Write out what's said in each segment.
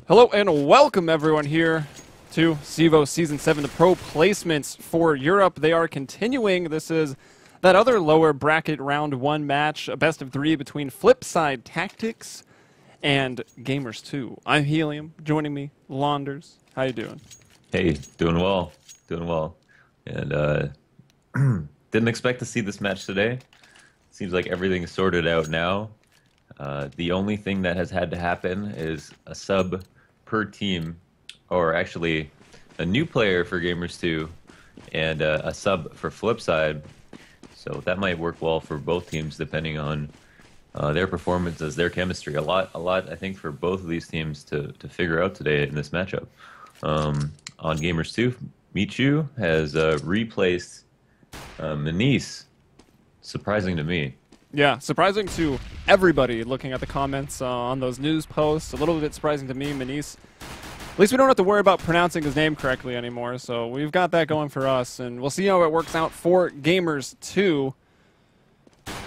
Hello and welcome everyone here to CEVO Season 7, the pro placements for Europe. They are continuing. This is that other lower bracket round 1 match, a best of 3 between FlipSid Tactics and Gamers2. I'm Helium. Joining me, Launders. How you doing? Hey, doing well. Doing well. And didn't expect to see this match today. Seems like everything's sorted out now. The only thing that has had to happen is a sub per team, or actually a new player for Gamers2 and a sub for FlipSid. So that might work well for both teams depending on their performances, their chemistry. A lot, I think, for both of these teams to figure out today in this matchup. On Gamers2, Michu has replaced Manice. Surprising to me. Yeah, surprising to everybody looking at the comments on those news posts. A little bit surprising to me, Manice. At least we don't have to worry about pronouncing his name correctly anymore, so we've got that going for us, and we'll see how it works out for Gamers2.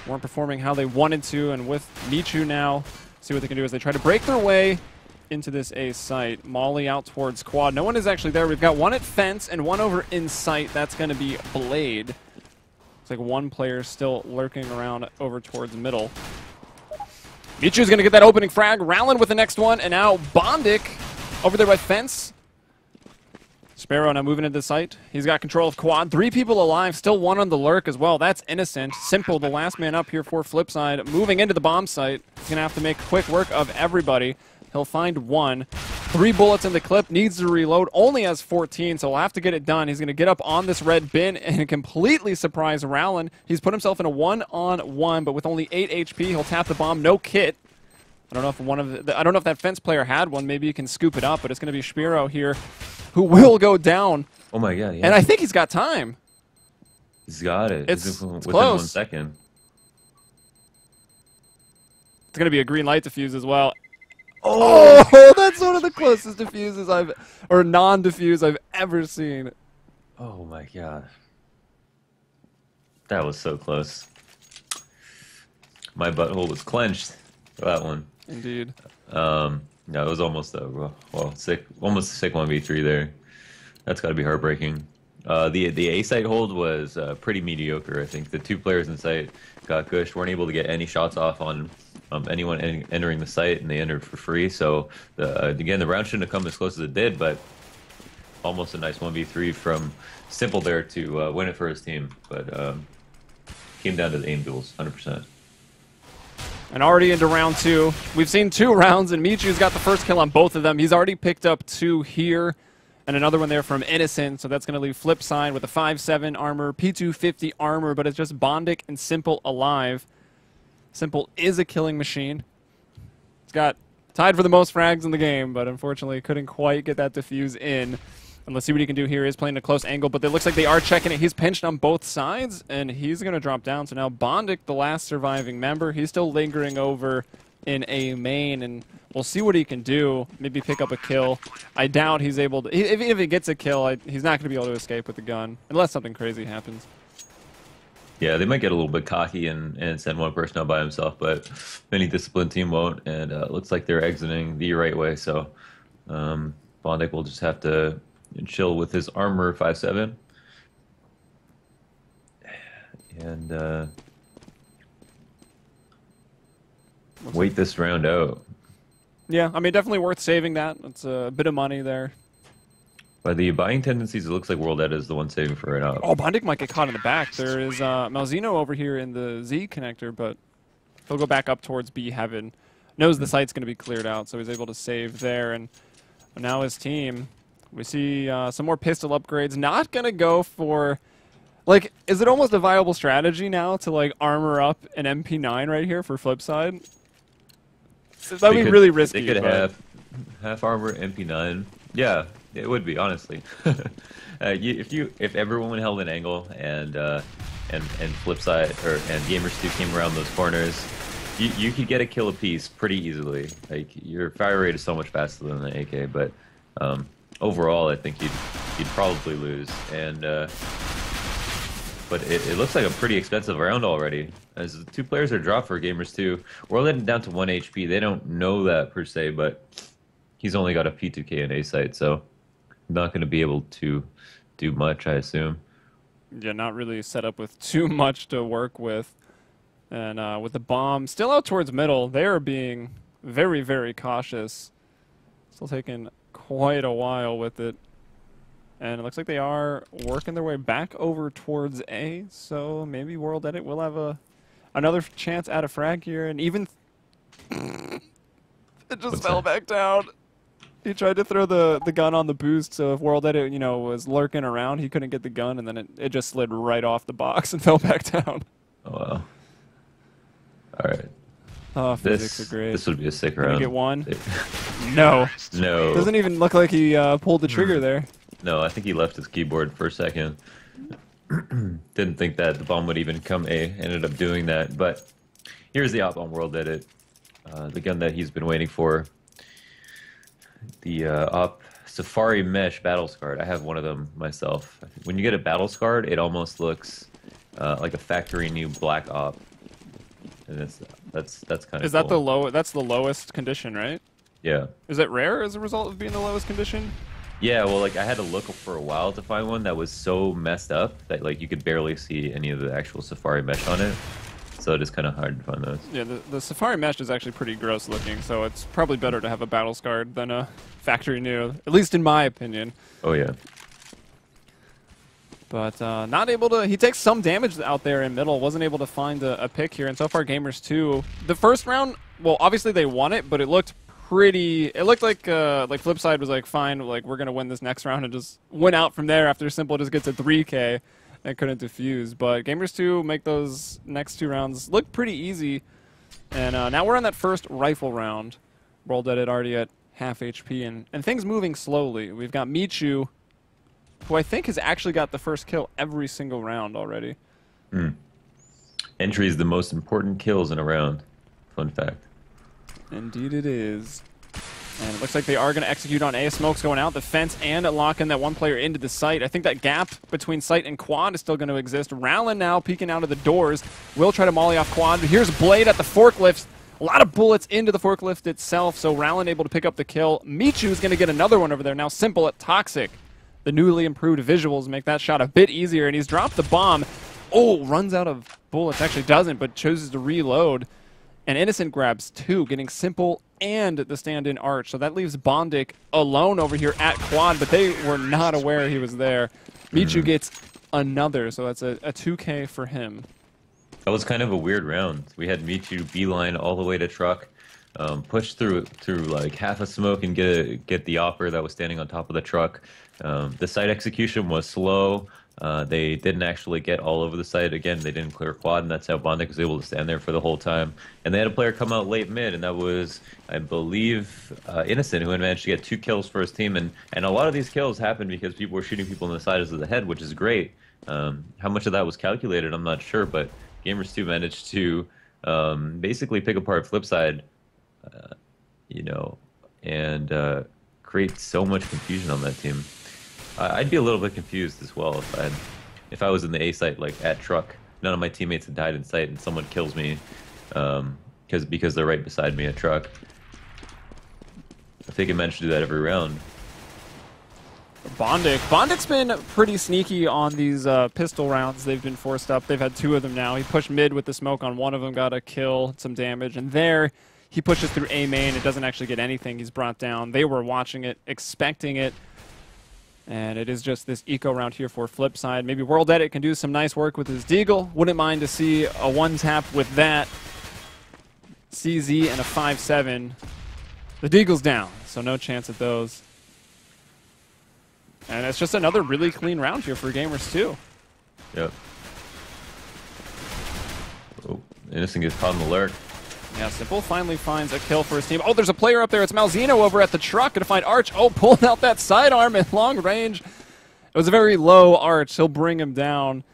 Weren't performing how they wanted to, and with Michu now, see what they can do as they try to break their way into this A site. Molly out towards quad. No one is actually there. We've got one at fence and one over in sight. That's going to be Blade. Looks like one player still lurking around over towards middle. Michu's going to get that opening frag. Rowland with the next one, and now Bondic over there by fence. Sparrow now moving into the site. He's got control of quad. 3 people alive, still one on the lurk as well. That's innocent. Simple, the last man up here for FlipSid, moving into the bomb site. He's going to have to make quick work of everybody. He'll find one. 3 bullets in the clip, needs to reload, only has 14, so he'll have to get it done. He's going to get up on this red bin and completely surprise Rowland. He's put himself in a 1-on-1, but with only 8 HP, he'll tap the bomb, no kit. I don't know if that fence player had one. Maybe you can scoop it up, but it's going to be Spiro here who will go down. Oh my god, yeah. And I think he's got time. He's got it. It's within close. 1 second. It's going to be a green light defuse as well. Oh, that's one of the closest defuses or non-defuse I've ever seen. Oh my god. That was so close. My butthole was clenched for that one. Indeed. No, it was almost almost a sick 1v3 there. That's got to be heartbreaking. The A site hold was pretty mediocre. I think the 2 players in sight got gushed, weren't able to get any shots off on anyone entering the site, and they entered for free. So again, the round shouldn't have come as close as it did, but almost a nice 1v3 from Simple there to win it for his team. But came down to the aim duels, 100%. And already into round 2. We've seen 2 rounds, and Michu's got the first kill on both of them. He's already picked up 2 here, and another one there from Innocent. So that's going to leave FlipSid with a 5-7 armor, P250 armor, but it's just Bondic and Simple alive. Simple is a killing machine. He's got tied for the most frags in the game, but unfortunately couldn't quite get that defuse in. And let's see what he can do here. He's playing a close angle, but it looks like they are checking it. He's pinched on both sides, and he's going to drop down. So now Bondic, the last surviving member, he's still lingering over in a main, and we'll see what he can do. Maybe pick up a kill. I doubt he's able to. Even if he gets a kill, he's not going to be able to escape with the gun, unless something crazy happens. Yeah, they might get a little bit cocky and send one person out by himself, but any disciplined team won't, and it looks like they're exiting the right way, so Bondic will just have to chill with his armor 5-7 and wait this round out. Yeah, I mean, definitely worth saving that. It's a bit of money there. By the buying tendencies, it looks like World Ed is the one saving for it up. Oh, Bondic might get caught in the back. There is Malzino over here in the Z connector, but he'll go back up towards B Heaven. Knows the site's going to be cleared out, so he's able to save there. And now his team, we see some more pistol upgrades. Not going to go for, like, is it almost a viable strategy now to, like, armor up an MP9 right here for FlipSid? That would be really risky. They could have half armor MP9. Yeah. It would be, honestly. If everyone held an angle and FlipSid and Gamers2 came around those corners, you could get a kill apiece pretty easily. Like, your fire rate is so much faster than the AK, but overall, I think you'd probably lose. And but it looks like a pretty expensive round already, as the 2 players are dropped for Gamers2. We're letting down to 1 HP. They don't know that per se, but he's only got a P2K and A site, so not going to be able to do much, I assume. Yeah, not really set up with too much to work with. And with the bomb still out towards middle, they are being very, very cautious. Still taking quite a while with it. And it looks like they are working their way back over towards A, so maybe World Edit will have another chance at a frag here, and even... it just What's fell that? back down. He tried to throw the gun on the boost, so if World Edit, was lurking around, he couldn't get the gun, and then it just slid right off the box and fell back down. Oh, wow. All right. Oh, physics are great. This would be a sick Can we round. get one? No. No. Doesn't even look like he pulled the trigger there. No, I think he left his keyboard for a second. Didn't think that the bomb would even come A. Ended up doing that. But here's the op on World Edit. The gun that he's been waiting for. The op Safari Mesh Battle Scarred. I have one of them myself. When you get a Battle Scarred, it almost looks like a factory new black op. And that's kind of Is that the low? That's the lowest condition, right? Yeah. Is it rare as a result of being the lowest condition? Yeah, well, like I had to look for a while to find one that was so messed up that like you could barely see any of the actual Safari mesh on it. So it is kind of hard to find those. Yeah, the Safari mesh is actually pretty gross looking, so it's probably better to have a battle scarred than a factory new, at least in my opinion. Oh yeah. But not able to. He takes some damage out there in middle. Wasn't able to find a pick here, and so far Gamers2. The first round, well, obviously they won it, but it looked pretty. It looked like FlipSid was like, fine, like we're gonna win this next round, and just went out from there after Simple just gets a 3K and couldn't defuse. But Gamers2 make those next two rounds look pretty easy, and now we're on that first rifle round. World Edit already at half HP, and things moving slowly. We've got Michu, who I think has actually got the first kill every single round already. Entry is the most important kills in a round. Fun fact. Indeed it is. And it looks like they are going to execute on A. Smoke's going out, the fence, and locking that one player into the site. I think that gap between site and quad is still going to exist. Rallin now peeking out of the doors. Will try to molly off quad. Here's Blade at the forklifts. A lot of bullets into the forklift itself, so Rallin able to pick up the kill. Michu is going to get another one over there. Now Simple at Toxic. The newly improved visuals make that shot a bit easier, and he's dropped the bomb. Oh, runs out of bullets. Actually doesn't, but chooses to reload. And Innocent grabs two, getting Simple and the stand-in Arch. So that leaves Bondic alone over here at quad, but they were not aware he was there. Michu gets another, so that's a 2K for him. That was kind of a weird round. We had Michu beeline all the way to truck, push through like half a smoke and get the opper that was standing on top of the truck. The site execution was slow. They didn't actually get all over the site. Again, they didn't clear quad, and that's how Bondic was able to stand there for the whole time. And they had a player come out late mid, and that was, I believe, Innocent, who had managed to get 2 kills for his team. And a lot of these kills happened because people were shooting people in the sides of the head, which is great. How much of that was calculated, I'm not sure, but Gamers2 managed to basically pick apart FlipSid, and create so much confusion on that team. I'd be a little bit confused as well if I was in the A site, like at truck. None of my teammates had died in sight, and someone kills me because they're right beside me at truck. I think I managed to do that every round. Bondic's been pretty sneaky on these pistol rounds. They've been forced up. They've had 2 of them now. He pushed mid with the smoke on one of them, got a kill, some damage, and there he pushes through A main. It doesn't actually get anything. He's brought down. They were watching it, expecting it. And it is just this eco round here for FlipSid. Maybe World Edit can do some nice work with his Deagle. Wouldn't mind to see a one-tap with that. CZ and a 5-7. The Deagle's down, so no chance at those. And it's just another really clean round here for Gamers2. Yep. Oh, Innocent gets caught in the lurk. Yeah, Simple finally finds a kill for his team. Oh, there's a player up there. It's Malzino over at the truck. Gonna find Arch. Oh, pulling out that sidearm at long range. It was a very low Arch. He'll bring him down.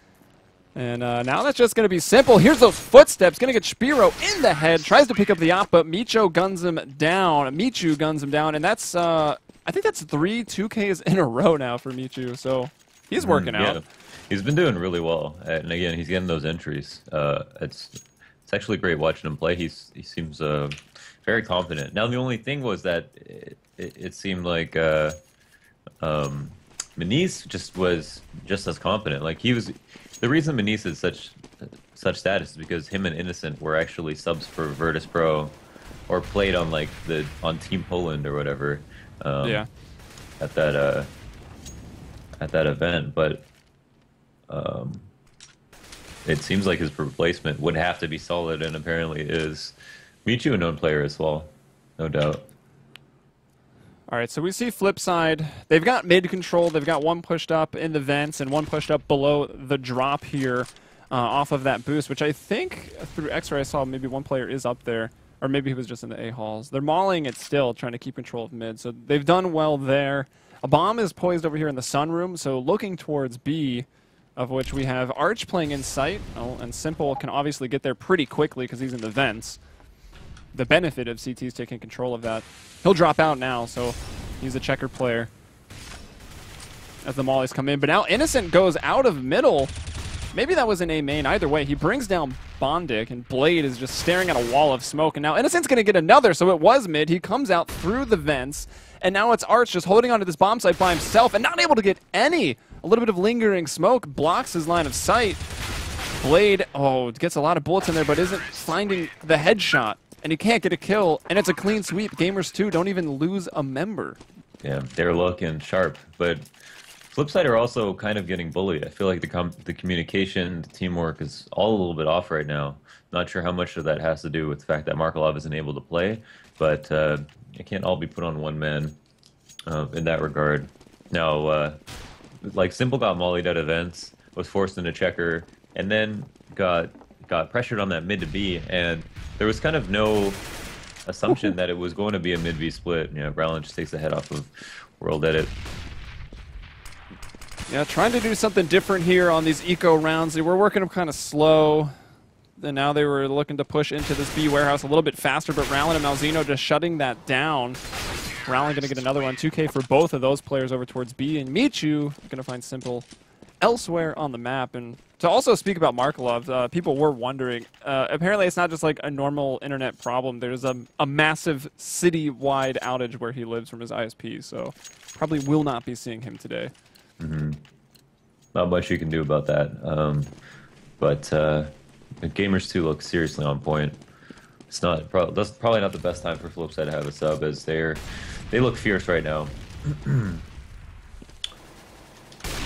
And now that's just going to be Simple. Here's those footsteps. Going to get Spiro in the head. Tries to pick up the op, but Michu guns him down. And that's, I think that's 3 2Ks in a row now for Michu. So he's working out. Yeah. He's been doing really well. And again, he's getting those entries. It's actually great watching him play. He seems very confident. Now, the only thing was that it seemed like Maniz just was just as competent. Like he was, the reason Maniz is such status is because him and Innocent were actually subs for Virtus Pro, or played on like on Team Poland or whatever. Yeah. At that event, but it seems like his replacement would have to be solid, and apparently is. Michu, a known player as well, no doubt. All right, so we see FlipSid. They've got mid control. They've got one pushed up in the vents and one pushed up below the drop here off of that boost, which I think through X-ray I saw maybe one player is up there, or maybe he was just in the A-halls. They're mauling it still, trying to keep control of mid, so they've done well there. A bomb is poised over here in the sunroom, so looking towards B, of which we have Arch playing in sight. Oh, and Simple can obviously get there pretty quickly because he's in the vents. The benefit of CT's taking control of that. He'll drop out now, so he's a checker player as the mollies come in. But now Innocent goes out of middle. Maybe that was an A main. Either way, he brings down Bondic, and Blade is just staring at a wall of smoke. And now Innocent's going to get another, so it was mid. He comes out through the vents, and now it's Arch just holding onto this bomb site by himself and not able to get any. A little bit of lingering smoke blocks his line of sight. Blade, gets a lot of bullets in there, but isn't finding the headshot. And he can't get a kill, and it's a clean sweep. Gamers2 don't even lose a member. Yeah, they're looking sharp, but FlipSid are also kind of getting bullied. I feel like the communication, the teamwork is all a little bit off right now. Not sure how much of that has to do with the fact that Markelov isn't able to play, but it can't all be put on one man in that regard. Now, like Simple got mollied at events, was forced into checker, and then got pressured on that mid to B, and there was kind of no assumption that it was going to be a mid-B split. You know, Rowland just takes the head off of World Edit. Yeah, trying to do something different here on these eco rounds. They were working them kind of slow. And now they were looking to push into this B warehouse a little bit faster, but Rowland and Malzino just shutting that down. Rowland going to get another one. 2K for both of those players over towards B. And Michu going to find Simple elsewhere on the map. And to also speak about Markelov, people were wondering, apparently it's not just like a normal internet problem. There's a massive city-wide outage where he lives from his ISP, so probably will not be seeing him today. Mm-hmm. Not much you can do about that. But Gamers2 look seriously on point. It's not that's probably not the best time for FlipSid to have a sub, as they look fierce right now.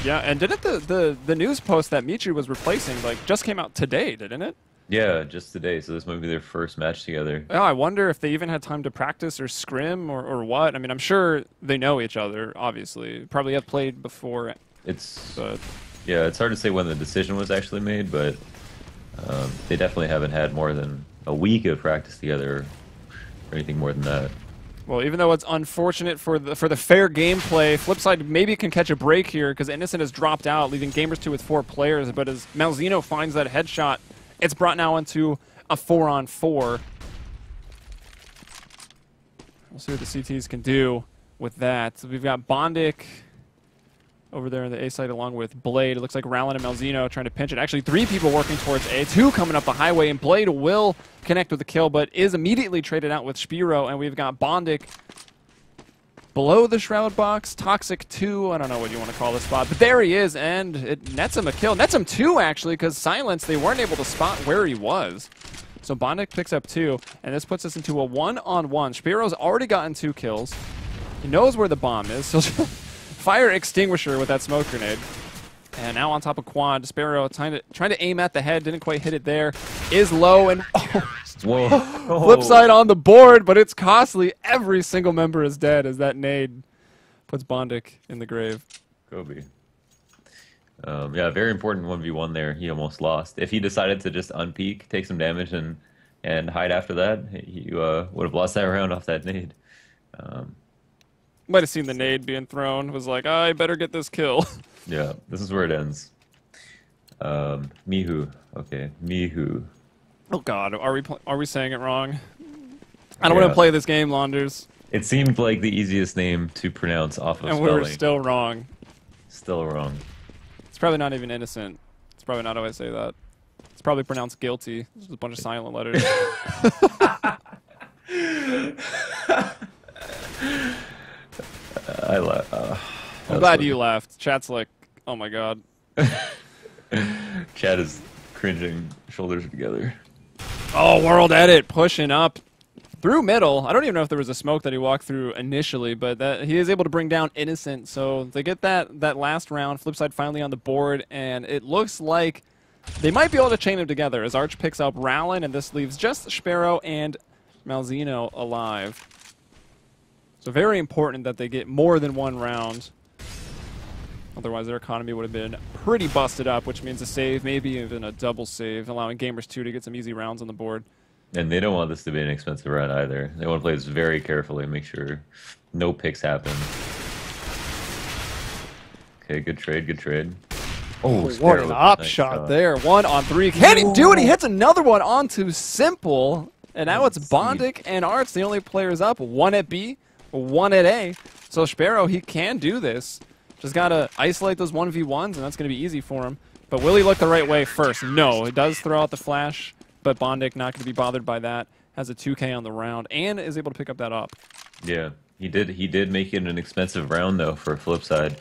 Yeah, and didn't the news post that Michu was replacing just came out today, didn't it? Yeah, just today. So this might be their first match together. Oh, I wonder if they even had time to practice or scrim or what. I mean, I'm sure they know each other. Obviously, probably have played before. Yeah, it's hard to say when the decision was actually made, but they definitely haven't had more than a week of practice together or anything more than that. Well, even though it's unfortunate for the fair gameplay, FlipSid maybe can catch a break here because Innocent has dropped out, leaving Gamers2 with 4 players. But as Malzino finds that headshot, it's brought now into a 4-on-4. We'll see what the CTs can do with that. So we've got Bondic over there on the A side along with Blade. It looks like Rowland and Malzino trying to pinch it. Actually, 3 people working towards A. 2 coming up the highway, and Blade will connect with the kill, but is immediately traded out with Spiro, and we've got Bondic below the Shroud box. Toxic 2, I don't know what you want to call this spot, but there he is, and it nets him a kill. Nets him 2, actually, because Silence, they weren't able to spot where he was. So Bondic picks up 2, and this puts us into a 1-on-1. Spiro's already gotten 2 kills. He knows where the bomb is, so fire extinguisher with that smoke grenade. And now on top of Quad, Sparrow trying to aim at the head, didn't quite hit it there. Is low, and Whoa. FlipSid on the board, but it's costly. Every single member is dead as that nade puts Bondic in the grave. Kobe. Yeah, very important 1v1 there. He almost lost. If he decided to just unpeak, take some damage, and hide after that, he would have lost that round off that nade. Might have seen the nade being thrown. Was like, I better get this kill. Yeah, this is where it ends. Mihu. Okay, Mihu. Oh God, are we saying it wrong? I don't want to play this game, Launders. It seemed like the easiest name to pronounce off of and spelling. we were still wrong. Still wrong. It's probably not even innocent. It's probably not how I say that. It's probably pronounced guilty. It's just a bunch of silent letters. I left. I'm glad you left. Chat's like, oh my god. Chat is cringing, shoulders together. Oh, World Edit pushing up through middle. I don't even know if there was a smoke that he walked through initially, but that he is able to bring down Innocent. So they get that last round. FlipSid finally on the board, and it looks like they might be able to chain them together as Arch picks up Rowland, and this leaves just Sparrow and Malzeno alive. So very important that they get more than one round. Otherwise, their economy would have been pretty busted up, which means a save, maybe even a double save, allowing Gamers2 to get some easy rounds on the board. And they don't want this to be an expensive round either. They want to play this very carefully, make sure no picks happen. Okay, good trade, good trade. Oh, what an op shot there. 1 on 3. Can he do it? He hits another one onto Simple. And now it's Bondic and Arts, the only players up. 1 at B, 1 at A. So Sparrow, he can do this. Just got to isolate those 1v1s, and that's going to be easy for him. But will he look the right way first? No. He does throw out the flash, but Bondic not going to be bothered by that. Has a 2K on the round and is able to pick up that up. Yeah, he did make it an expensive round, though, for FlipSid.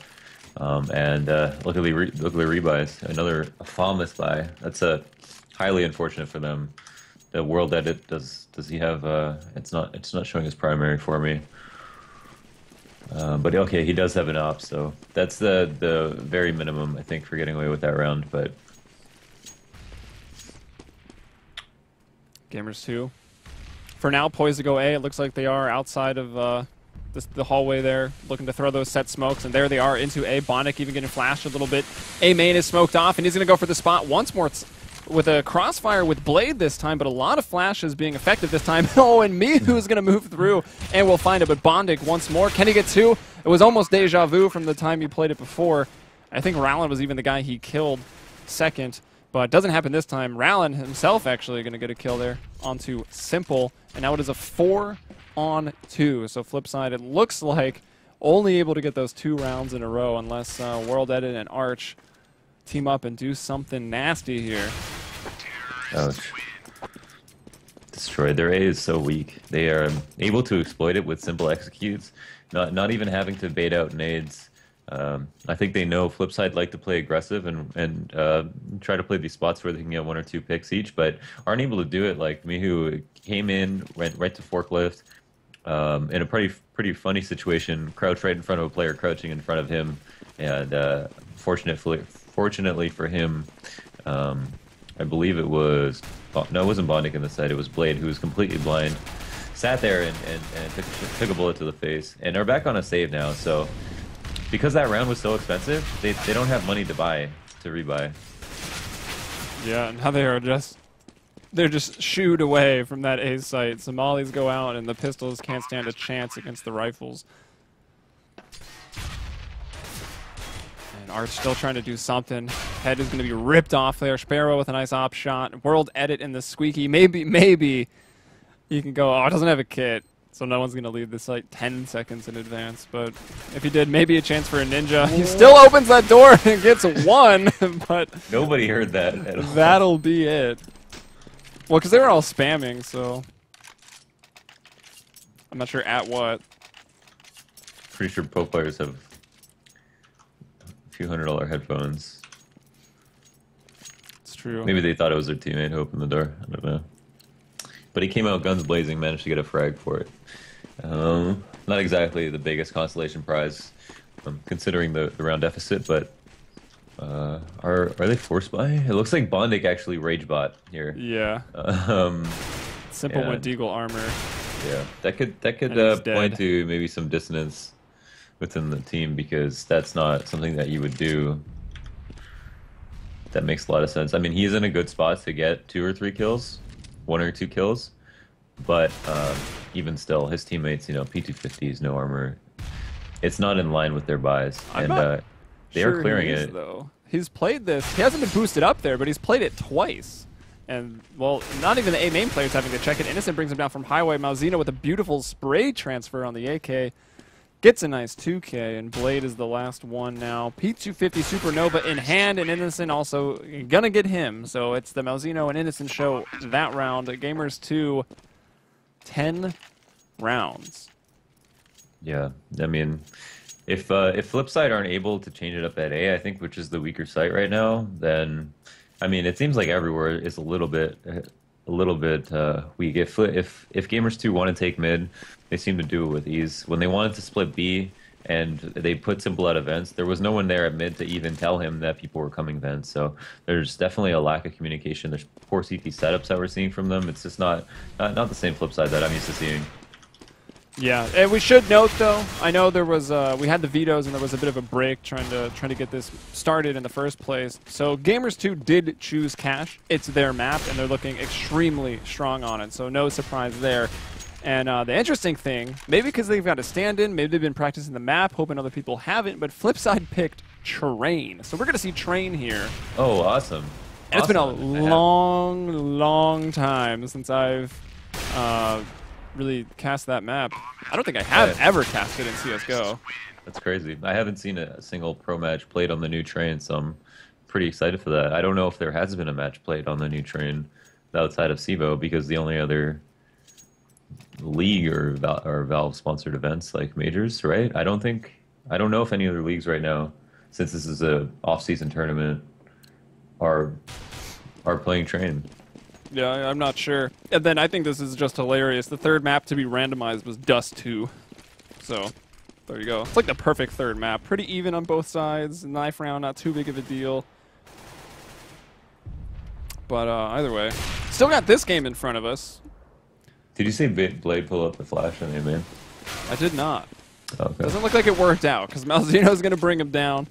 And luckily rebuys. Another famous buy. That's highly unfortunate for them. The World Edit, does he have... it's not showing his primary for me. But okay, he does have an op, so that's the very minimum, I think, for getting away with that round. But Gamers2, for now, poised to go A. It looks like they are outside of the hallway there, looking to throw those set smokes, and there they are into A. Bondic even getting flashed a little bit. A main is smoked off, and he's going to go for the spot once more. With a crossfire with Blade this time, but a lot of flashes being effective this time. Oh, and Mihu is going to move through, and we'll find it. But Bondic once more. Can he get 2? It was almost deja vu from the time he played it before. I think Rowland was even the guy he killed second, but it doesn't happen this time. Rowland himself actually going to get a kill there onto Simple, and now it is a 4 on 2. So FlipSid, it looks like only able to get those 2 rounds in a row unless World Edit and Arch team up and do something nasty here. Ouch. Destroyed. Their A is so weak. They are able to exploit it with simple executes, not even having to bait out nades. I think they know FlipSid like to play aggressive and try to play these spots where they can get 1 or 2 picks each, but aren't able to do it. Like Mihu came in, went right to forklift, in a pretty funny situation, crouched right in front of a player crouching in front of him, and fortunately for him, I believe it was... No, it wasn't Bondic in the side. It was Blade, who was completely blind. Sat there and took a bullet to the face. And are back on a save now, so... Because that round was so expensive, they don't have money to rebuy. Yeah, now they're just shooed away from that A site. Somalis go out, and the pistols can't stand a chance against the rifles. Arch still trying to do something. Head is going to be ripped off there. Sparrow with a nice op shot. World Edit in the squeaky. Maybe you can go, oh, it doesn't have a kit, so no one's going to leave the site 10 seconds in advance. But if he did, maybe a chance for a ninja. He still opens that door and gets 1, but... Nobody heard that at all. That'll be it. Well, because they were all spamming, so... I'm not sure at what. Pretty sure pro players have... few $100 headphones. It's true. Maybe they thought it was their teammate who opened the door. I don't know. But he came out guns blazing, managed to get a frag for it. Not exactly the biggest consolation prize, considering the round deficit, but are they forced by? It looks like Bondic actually rage bot here. Yeah. Simple with Deagle armor. Yeah, that could point to maybe some dissonance within the team, because that's not something that you would do. That makes a lot of sense. I mean, he's in a good spot to get 2 or 3 kills, 1 or 2 kills, but even still, his teammates, P250s, no armor. It's not in line with their buys, and they are clearing it. Though he's played this, he hasn't been boosted up there, but he's played it twice. And, well, not even the A main player's having to check it. Innocent brings him down from highway. Malzeno with a beautiful spray transfer on the AK. Gets a nice 2K, and Blade is the last one now. P250 Supernova in hand, and Innocent also gonna get him. So it's the Malzeno and Innocent show that round. Gamers2, 10 rounds. Yeah, I mean, If FlipSid aren't able to change it up at A, I think, which is the weaker site right now, then I mean it seems like everywhere is a little bit weak. If Gamers2 want to take mid, they seem to do it with ease. When they wanted to split B and they put Simple at events, there was no one there at mid to even tell him that people were coming vents. So there's definitely a lack of communication. There's poor CT setups that we're seeing from them. It's just not the same FlipSid that I'm used to seeing. Yeah, and we should note though, I know there was we had the vetoes and there was a bit of a break trying to get this started in the first place. So Gamers2 did choose Cash. It's their map and they're looking extremely strong on it. So no surprise there. And the interesting thing, maybe because they've got a stand-in, maybe they've been practicing the map, hoping other people haven't, but FlipSid picked Train. So we're going to see Train here. Oh, awesome. And it's been a long time since I've really cast that map. I don't think I have ever cast it in CSGO. That's crazy. I haven't seen a single pro match played on the new Train, so I'm pretty excited for that. I don't know if there has been a match played on the new Train outside of CEVO, because the only other league or Valve-sponsored events like majors, right? I don't know if any other leagues right now, since this is a off-season tournament, are playing Train. Yeah, I'm not sure. And then I think this is just hilarious. The third map to be randomized was Dust 2. So, there you go. It's like the perfect third map. Pretty even on both sides. Knife round, not too big of a deal. But either way. Still got this game in front of us. Did you say Blade pull up the flash on him, man? I did not. Okay. Doesn't look like it worked out, because Malzino's going to bring him down.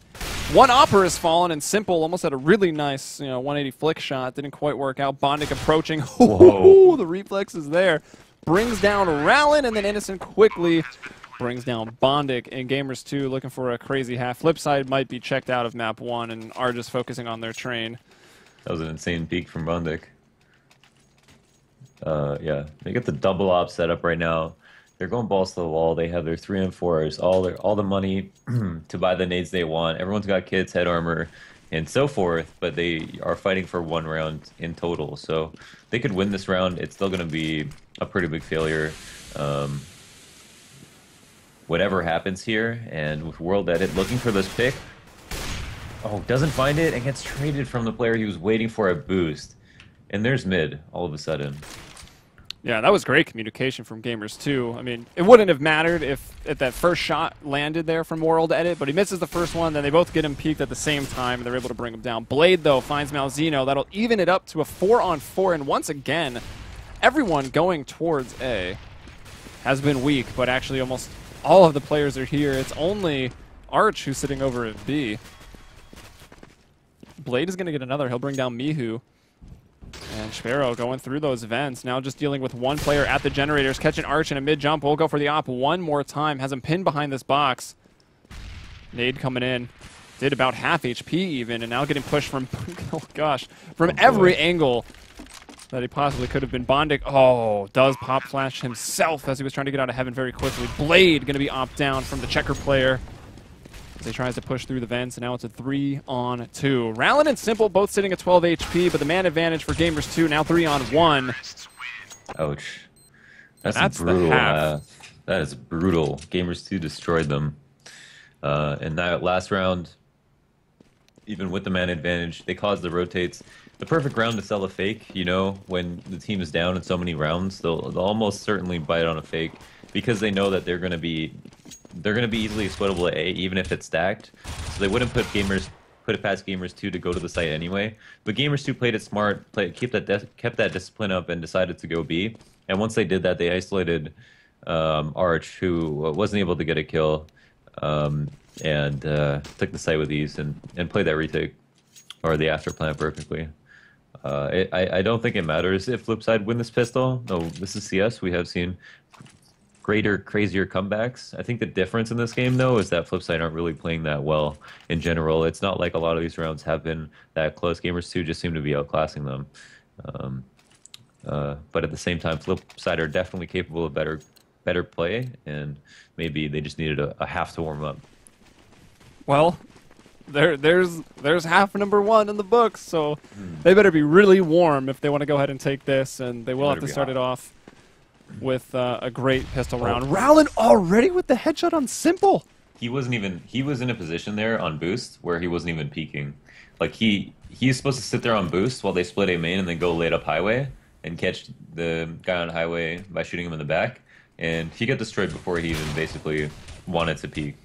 One Opera has fallen, and Simple almost had a really nice 180 flick shot. Didn't quite work out. Bondic approaching. Whoa. The reflex is there. Brings down Rallin, and then Innocent quickly brings down Bondic. And Gamers2 looking for a crazy half. FlipSid might be checked out of map 1 and are just focusing on their Train. That was an insane peek from Bondic. Yeah, they get the double op set up right now. They're going balls to the wall. They have their 3 and 4s, all the money to buy the nades they want. Everyone's got kits, head armor, and so forth, but they are fighting for 1 round in total. So they could win this round. It's still going to be a pretty big failure. Whatever happens here, and with World Edit looking for this pick. Oh, doesn't find it and gets traded from the player he was waiting for a boost. And there's mid all of a sudden. Yeah, that was great communication from Gamers2. I mean, it wouldn't have mattered if that first shot landed there from World Edit, but he misses the first one, then they both get him peaked at the same time, and they're able to bring him down. Blade, though, finds Malzino. That'll even it up to a 4-on-4, and once again, everyone going towards A has been weak, but actually almost all of the players are here. It's only Arch who's sitting over at B. Blade is going to get another. He'll bring down Mihu. And Sparrow going through those vents, now just dealing with one player at the generators, catching Arch in a mid-jump. We'll go for the op one more time, has him pinned behind this box. Nade coming in, did about half HP even, and now getting pushed from, oh gosh, from every angle that he possibly could have been. Bondic, does pop flash himself as he was trying to get out of heaven very quickly. Blade going to be opt down from the checker player as he tries to push through the vents, and now it's a 3-on-2. Rallin and Simple both sitting at 12 HP, but the man advantage for Gamers2, now 3-on-1. Ouch. That's brutal. The half. That is brutal. Gamers2 destroyed them. And that last round, even with the man advantage, they caused the rotates. The perfect round to sell a fake, when the team is down in so many rounds, they'll almost certainly bite on a fake because they know that they're going to be easily exploitable at A, even if it's stacked. So they wouldn't put it past Gamers2 to go to the site anyway. But Gamers2 played it smart, kept that discipline up, and decided to go B. And once they did that, they isolated Arch, who wasn't able to get a kill, and took the site with ease and played that retake or the after plant perfectly. I don't think it matters if FlipSid win this pistol. No, this is CS. We have seen greater, crazier comebacks. I think the difference in this game, though, is that FlipSid aren't really playing that well in general. It's not like a lot of these rounds have been that close. Gamers2 just seem to be outclassing them. But at the same time, FlipSid are definitely capable of better play, and maybe they just needed a half to warm up. Well, there's half number 1 in the books, so they better be really warm if they want to go ahead and take this, and they will have to start it off with a great pistol round. Rowland already with the headshot on Simple. he was in a position there on boost where he wasn't even peeking. Like he's supposed to sit there on boost while they split A main and then go late up highway and catch the guy on highway by shooting him in the back. And he got destroyed before he even basically wanted to peek.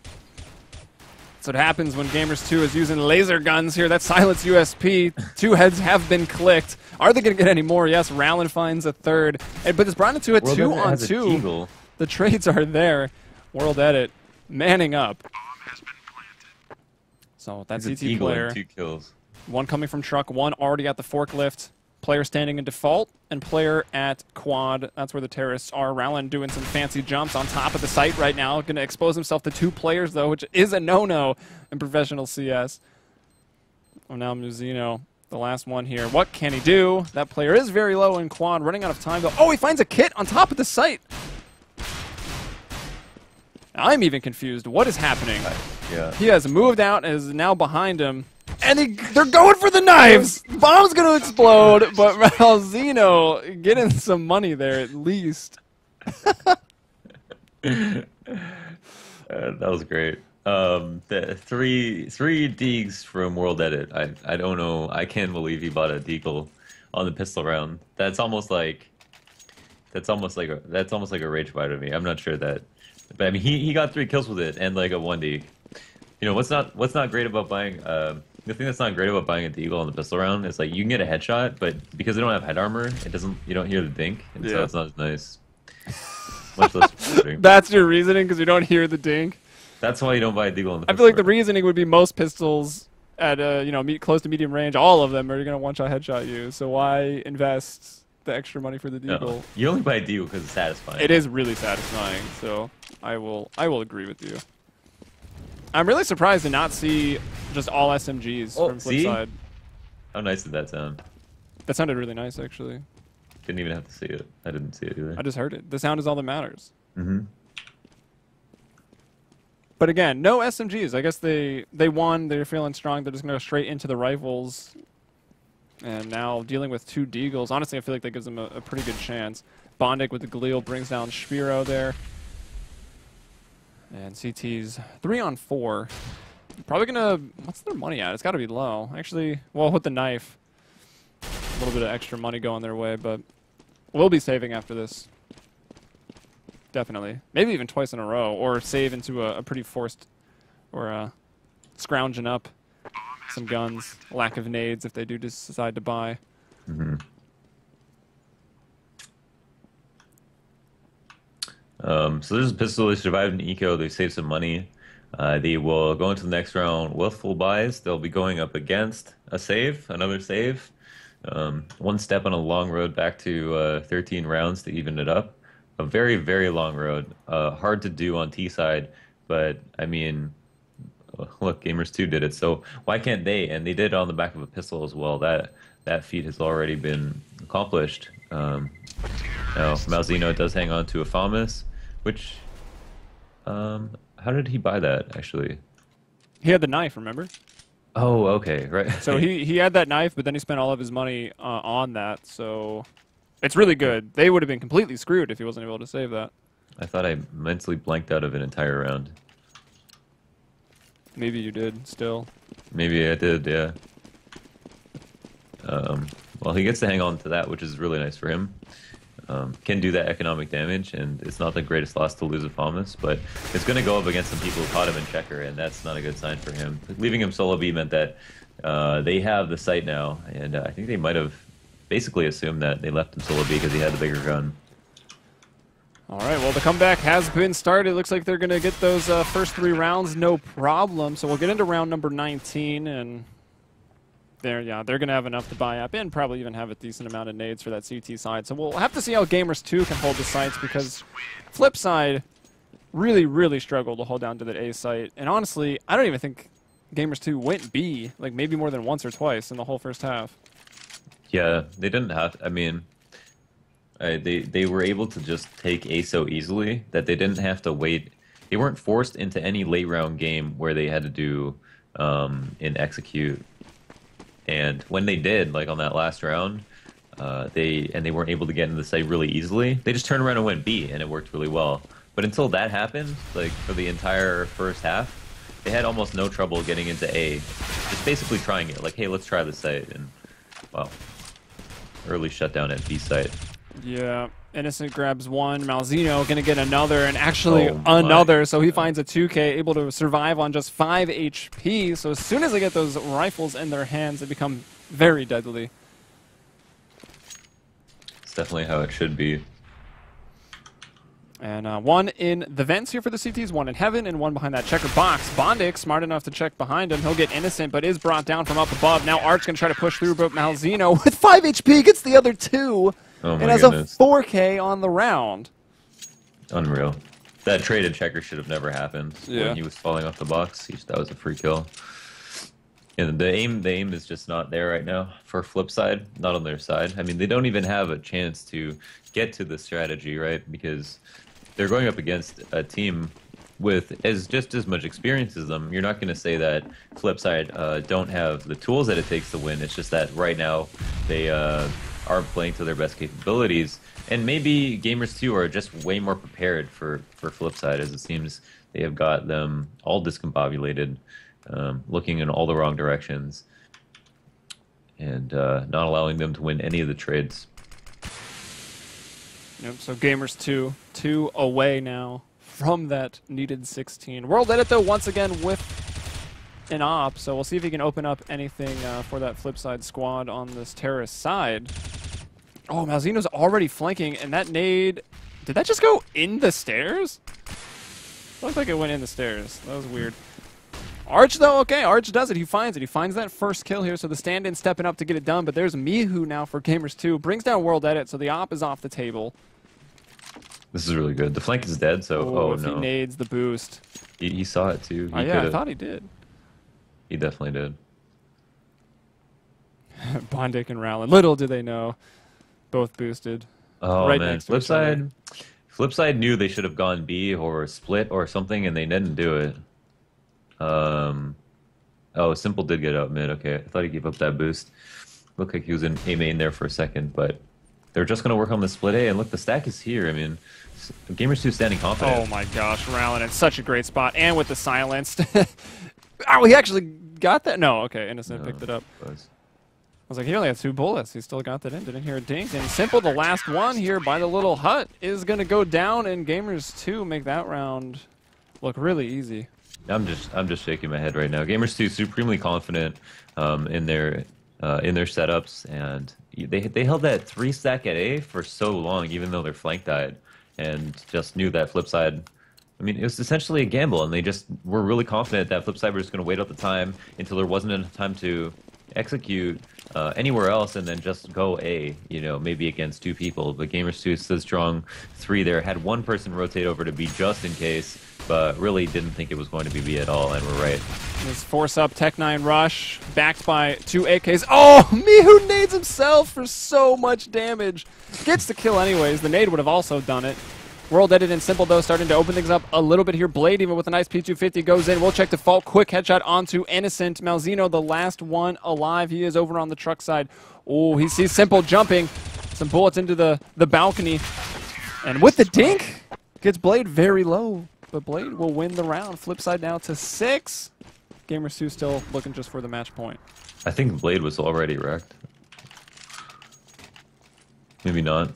That's what happens when Gamers2 is using laser guns here. That silence USP. 2 heads have been clicked. Are they going to get any more? Yes, Rowland finds a third. But it's brought into a 2-on-2. The trades are there. World Edit manning up. So that's CT player. 2 kills. 1 coming from truck, 1 already at the forklift. Player standing in default, and player at quad. That's where the terrorists are. Rowland doing some fancy jumps on top of the site right now. Going to expose himself to 2 players, though, which is a no-no in professional CS. Oh, now Muzino, the last one here. What can he do? That player is very low in quad, running out of time, though. Oh, he finds a kit on top of the site. I'm even confused. What is happening? Yeah. He has moved out and is now behind him. And they're going for the knives! Bomb's going to explode, but Malzino getting some money there at least. That was great. The three deags from World Edit. I don't know. I can't believe he bought a deagle on the pistol round. That's almost like a rage buy to me. I'm not sure that, but I mean he got 3 kills with it and like a 1D. You know what's not great about buying the thing that's not great about buying a deagle on the pistol round is like you can get a headshot, but because they don't have head armor, you don't hear the dink, and so it's not as nice. Much less rewarding. That's your reasoning because you don't hear the dink. That's why you don't buy a deagle on the pistol I feel like the round. reasoning would be most pistols at close to medium range, all of them are going to one-shot headshot you. So why invest the extra money for the deagle? No, you only buy a deagle because it's satisfying. It is really satisfying. So I will agree with you. I'm really surprised to not see just all SMGs from FlipSid. How nice did that sound? That sounded really nice, actually. Didn't even have to see it. I didn't see it either. I just heard it. The sound is all that matters. Mm-hmm. But again, no SMGs. I guess they won. They're feeling strong. They're just going to go straight into the rifles. And now dealing with 2 deagles. Honestly, I feel like that gives them a pretty good chance. Bondic with the Galil brings down Spiro there. And CT's 3-on-4. Probably gonna. What's their money at? It's got to be low. Actually, well, with the knife, a little bit of extra money going their way, but we'll be saving after this. Definitely, maybe even twice in a row, or save into a pretty forced, or scrounging up some guns. Lack of nades if they do decide to buy. Mm-hmm. So there's a pistol. They survived an eco. They saved some money. They will go into the next round with full buys. They'll be going up against a save, another save. 1 step on a long road back to 13 rounds to even it up. A very, very long road. Hard to do on T side, but I mean, look, Gamers2 did it. So why can't they? And they did it on the back of a pistol as well. That feat has already been accomplished. Now, Malzino does hang on to a FAMAS, which, how did he buy that, actually? He had the knife, remember? Oh, okay, right. So he had that knife, but then he spent all of his money on that, so it's really good. They would have been completely screwed if he wasn't able to save that. I thought I mentally blanked out of an entire round. Maybe you did, still. Maybe I did, yeah. Well, he gets to hang on to that, which is really nice for him. Can do that economic damage, and it's not the greatest loss to lose a FAMAS, but it's going to go up against some people who caught him in checker, and that's not a good sign for him. Leaving him solo B meant that they have the site now, and I think they might have basically assumed that they left him solo B because he had the bigger gun. All right, well, the comeback has been started. It looks like they're going to get those first 3 rounds, no problem. So we'll get into round number 19, and they're going to have enough to buy up and probably even have a decent amount of nades for that CT side. So we'll have to see how Gamers2 can hold the sites, because FlipSid really, really struggled to hold down to that A site. And honestly, I don't even think Gamers2 went B, like maybe more than once or twice in the whole first half. Yeah, they didn't have. I mean, they were able to just take A so easily that they didn't have to wait. They weren't forced into any late round game where they had to do an execute. And when they did, like on that last round, they weren't able to get into the site really easily. They just turned around and went B, and it worked really well. But until that happened, like for the entire first half, they had almost no trouble getting into A. Just basically trying it. Like, hey, let's try the site. And, wow. Early shutdown at B site. Yeah. Innocent grabs one. Malzeno going to get another, and actually Oh another. So he finds a 2K, able to survive on just 5 HP. So as soon as they get those rifles in their hands, they become very deadly. It's definitely how it should be. And one in the vents here for the CTs, one in heaven, and one behind that checkered box. Bondic, smart enough to check behind him. He'll get Innocent, but is brought down from up above. Now Arch going to try to push through, but Malzeno with 5 HP gets the other 2. Oh and my has goodness. a 4K on the round. Unreal. That traded checker should have never happened when he was falling off the box. That was a free kill. And the aim is just not there right now for FlipSid, not on their side. I mean, they don't even have a chance to get to the strategy, right? Because they're going up against a team with just as much experience as them. You're not going to say that FlipSid don't have the tools that it takes to win. It's just that right now they aren't playing to their best capabilities. And maybe Gamers2 are just way more prepared for FlipSid, as it seems they have got them all discombobulated, looking in all the wrong directions, and not allowing them to win any of the trades. Yep, so Gamers2, 2 away now from that needed 16. World Edit, though, once again with an op, so we'll see if he can open up anything for that FlipSid squad on this terrorist side. Oh, Malzeno's already flanking, and that nade... Did that just go in the stairs? Looked like it went in the stairs. That was weird. Arch, though, okay, Arch does it. He finds it. He finds that first kill here, so the stand-in stepping up to get it done, but there's Mihu now for Gamers2. Brings down World Edit, so the op is off the table. This is really good. The flank is dead, so if no. he nades the boost. He saw it too. Oh, yeah, I thought he did. He definitely did. Bondic and Rowland. Little do they know. Both boosted. Oh, right man. next to each other. FlipSid knew they should have gone B or split or something, and they didn't do it. Oh, Simple did get out mid. Okay, I thought he gave up that boost. Looked like he was in A main there for a second, but they're just going to work on the split A. And look, the stack is here. I mean, Gamers2 standing confident. Oh my gosh, Rowland in such a great spot, and with the silenced. Oh, he actually got that? No, okay, Innocent picked it up. I was like, he only had 2 bullets. He still got that in. Didn't hear a dink. And Simple, the last one here by the little hut, is going to go down, and Gamers2 make that round look really easy. I'm just shaking my head right now. Gamers2 supremely confident in their setups, and they held that 3-stack at A for so long, even though their flank died, and just knew that FlipSid. I mean, it was essentially a gamble, and they just were really confident that FlipSid was going to wait out the time until there wasn't enough time to execute anywhere else, and then just go A, you know, maybe against 2 people. But Gamers2 stood strong 3 there, had 1 person rotate over to B just in case, but really didn't think it was going to be B at all, and we're right. This force-up Tech-9 rush, backed by 2 AKs. Oh, Mihu nades himself for so much damage. Gets the kill anyways. The nade would have also done it. World Edit and Simple, though, starting to open things up a little bit here. Blade, even with a nice P250, goes in. We'll check default. Quick headshot onto Innocent. Malzeno, the last one alive. He is over on the truck side. Oh, he sees Simple jumping. Some bullets into the balcony. And with the dink, gets Blade very low. But Blade will win the round. FlipSid now to 6. Gamers2 still looking just for the match point. I think Blade was already wrecked. Maybe not.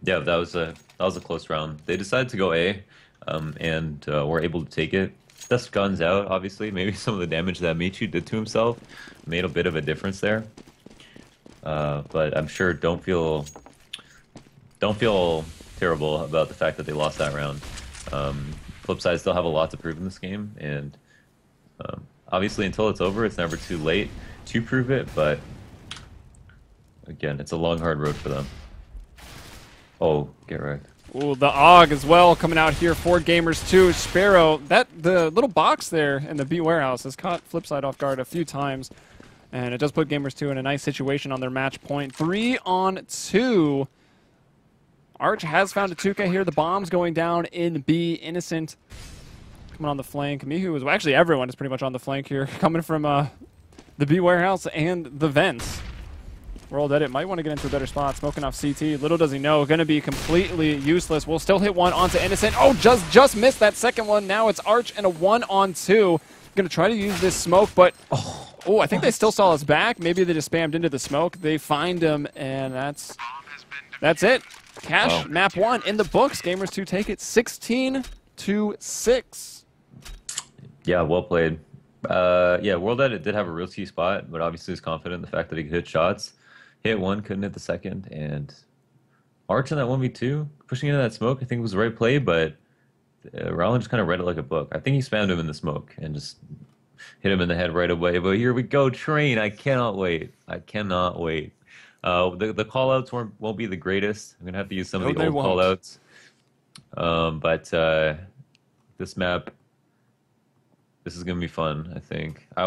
Yeah, that was a close round. They decided to go A, and were able to take it. Dust guns out, obviously. Maybe some of the damage that Michu did to himself made a bit of a difference there. But I'm sure don't feel terrible about the fact that they lost that round. FlipSid still have a lot to prove in this game, and obviously until it's over, it's never too late to prove it. But again, it's a long, hard road for them. Oh, get wrecked. Ooh, the AUG as well coming out here for Gamers2. Sparrow, the little box there in the B warehouse has caught FlipSid off guard a few times, and it does put Gamers2 in a nice situation on their match point. 3-on-2. Arch has found a 2K here. The bomb's going down in B. Innocent coming on the flank. Mihu is, well, actually everyone is pretty much on the flank here, coming from the B warehouse and the vents. World Edit might want to get into a better spot. Smoking off CT. Little does he know. Going to be completely useless. Will still hit one onto Innocent. Oh, just missed that second one. Now it's Arch and a 1-on-2. Going to try to use this smoke, but oh, I think they still saw us back. Maybe they just spammed into the smoke. They find him, and that's it. Cash map 1 in the books. Gamers2 take it 16-6. Yeah, well played. Yeah, World Edit did have a real key spot, but obviously was confident in the fact that he could hit shots. Hit one, couldn't hit the second, and Arch in that 1v2, pushing into that smoke, I think was the right play, but Rowland just kind of read it like a book. I think he spammed him in the smoke and just hit him in the head right away. But here we go, Train. I cannot wait. I cannot wait. The call-outs won't be the greatest. I'm going to have to use some of the old call-outs. But this map, this is going to be fun, I think. I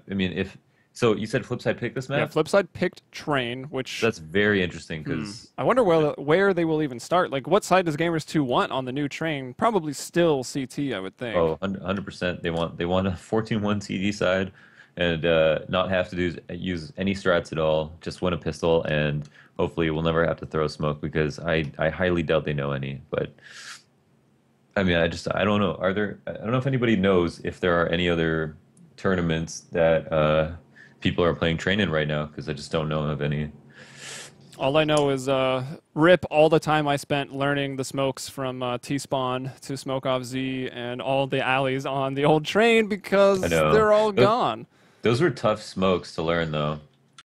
mean, if... So you said FlipSid picked this map? Yeah, FlipSid picked Train, which... That's very interesting, because... I wonder where they will even start. Like, what side does Gamers2 want on the new Train? Probably still CT, I would think. Oh, 100%. They want a 14-1 CD side, and not have to use any strats at all, just win a pistol, and hopefully we'll never have to throw smoke, because I highly doubt they know any. But, I mean, I don't know. I don't know if anybody knows if there are any other tournaments that... people are playing Train in right now, because I just don't know of any. All I know is rip all the time I spent learning the smokes from T-Spawn to Smoke Off Z and all the alleys on the old Train, because they're all gone. Those were tough smokes to learn, though.